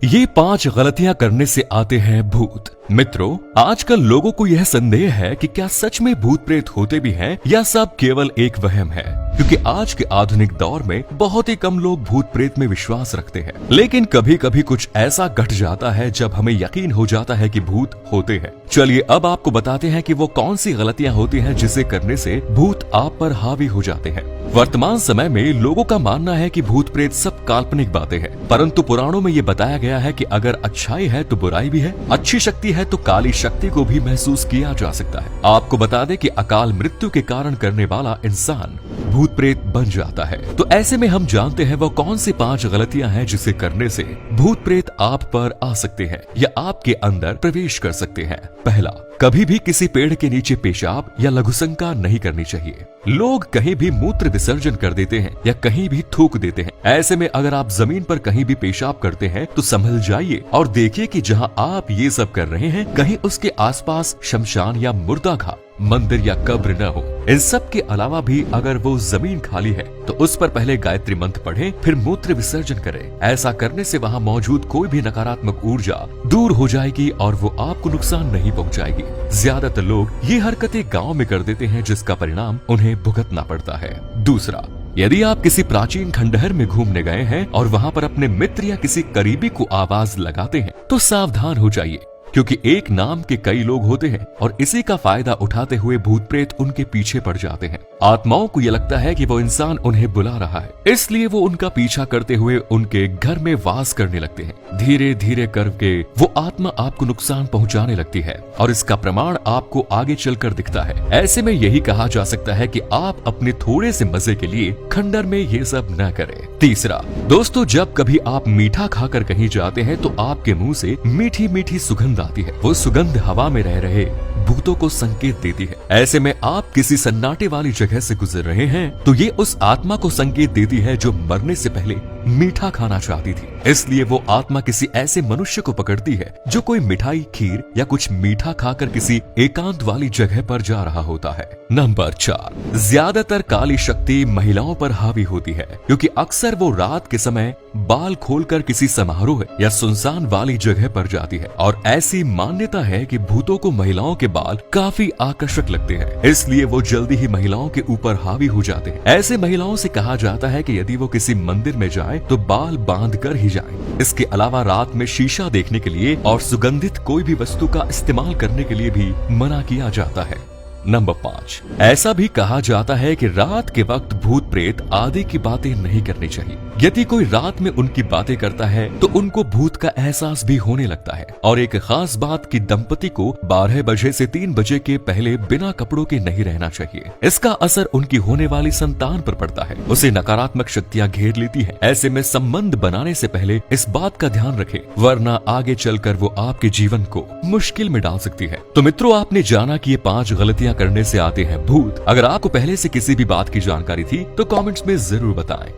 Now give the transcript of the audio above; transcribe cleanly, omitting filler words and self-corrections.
ये 5 गलतियां करने से आते हैं भूत। मित्रों, आजकल लोगों को यह संदेह है कि क्या सच में भूत प्रेत होते भी हैं या सब केवल एक वहम है, क्योंकि आज के आधुनिक दौर में बहुत ही कम लोग भूत प्रेत में विश्वास रखते हैं। लेकिन कभी कभी कुछ ऐसा घट जाता है जब हमें यकीन हो जाता है कि भूत होते हैं। चलिए अब आपको बताते हैं कि वो कौन सी गलतियां होती हैं जिसे करने से भूत आप पर हावी हो जाते हैं। वर्तमान समय में लोगों का मानना है कि भूत प्रेत सब काल्पनिक बातें हैं, परंतु पुराणों में ये बताया गया है कि अगर अच्छाई है तो बुराई भी है, अच्छी शक्ति है तो काली शक्ति को भी महसूस किया जा सकता है। आपको बता दें कि अकाल मृत्यु के कारण करने वाला इंसान भूत प्रेत बन जाता है। तो ऐसे में हम जानते हैं वो कौन सी 5 गलतियां हैं जिसे करने से भूत प्रेत आप पर आ सकते हैं या आपके अंदर प्रवेश कर सकते हैं। पहला, कभी भी किसी पेड़ के नीचे पेशाब या लघुशंका नहीं करनी चाहिए। लोग कहीं भी मूत्र विसर्जन कर देते हैं या कहीं भी थूक देते हैं। ऐसे में अगर आप जमीन पर कहीं भी पेशाब करते हैं तो संभल जाइए और देखिए कि जहां आप ये सब कर रहे हैं कहीं उसके आसपास शमशान या मुर्दा घाट, मंदिर या कब्र न हो। इन सब के अलावा भी अगर वो जमीन खाली है तो उस पर पहले गायत्री मंत्र पढ़ें, फिर मूत्र विसर्जन करें। ऐसा करने से वहाँ मौजूद कोई भी नकारात्मक ऊर्जा दूर हो जाएगी और वो आपको नुकसान नहीं पहुँचाएगी। ज्यादातर लोग ये हरकतें गाँव में कर देते हैं जिसका परिणाम उन्हें भुगतना पड़ता है। दूसरा, यदि आप किसी प्राचीन खंडहर में घूमने गए हैं और वहाँ पर अपने मित्र या किसी करीबी को आवाज लगाते हैं तो सावधान हो जाइए, क्योंकि एक नाम के कई लोग होते हैं और इसी का फायदा उठाते हुए भूत प्रेत उनके पीछे पड़ जाते हैं। आत्माओं को यह लगता है कि वो इंसान उन्हें बुला रहा है, इसलिए वो उनका पीछा करते हुए उनके घर में वास करने लगते हैं। धीरे धीरे करके वो आत्मा आपको नुकसान पहुंचाने लगती है और इसका प्रमाण आपको आगे चलकर दिखता है। ऐसे में यही कहा जा सकता है कि आप अपने थोड़े से मजे के लिए खंडहर में ये सब न करें। तीसरा, दोस्तों, जब कभी आप मीठा खाकर कहीं जाते हैं तो आपके मुंह से मीठी मीठी सुगंध आती है। वो सुगंध हवा में रह रहे भूतों को संकेत देती है। ऐसे में आप किसी सन्नाटे वाली जगह से गुजर रहे हैं तो ये उस आत्मा को संकेत देती है जो मरने से पहले मीठा खाना चाहती थी। इसलिए वो आत्मा किसी ऐसे मनुष्य को पकड़ती है जो कोई मिठाई, खीर या कुछ मीठा खाकर किसी एकांत वाली जगह पर जा रहा होता है। नंबर 4, ज्यादातर काली शक्ति महिलाओं पर हावी होती है, क्योंकि अक्सर वो रात के समय बाल खोलकर किसी समारोह या सुनसान वाली जगह पर जाती है और ऐसी मान्यता है कि भूतों को महिलाओं के बाल काफी आकर्षक लगते हैं, इसलिए वो जल्दी ही महिलाओं के ऊपर हावी हो जाते हैं। ऐसे महिलाओं से कहा जाता है कि यदि वो किसी मंदिर में जाए तो बाल बांध कर ही जाए। इसके अलावा रात में शीशा देखने के लिए और सुगंधित कोई भी वस्तु का इस्तेमाल करने के लिए भी मना किया जाता है। नंबर 5, ऐसा भी कहा जाता है कि रात के वक्त भूत प्रेत आदि की बातें नहीं करनी चाहिए। यदि कोई रात में उनकी बातें करता है तो उनको भूत का एहसास भी होने लगता है। और एक खास बात कि दंपति को 12 बजे से 3 बजे के पहले बिना कपड़ों के नहीं रहना चाहिए। इसका असर उनकी होने वाली संतान पर पड़ता है, उसे नकारात्मक शक्तियां घेर लेती है। ऐसे में संबंध बनाने से पहले इस बात का ध्यान रखें, वरना आगे चलकर वो आपके जीवन को मुश्किल में डाल सकती है। तो मित्रों, आपने जाना कि ये 5 गलतियां करने से आते हैं भूत। अगर आपको पहले से किसी भी बात की जानकारी थी तो कमेंट्स में जरूर बताएं।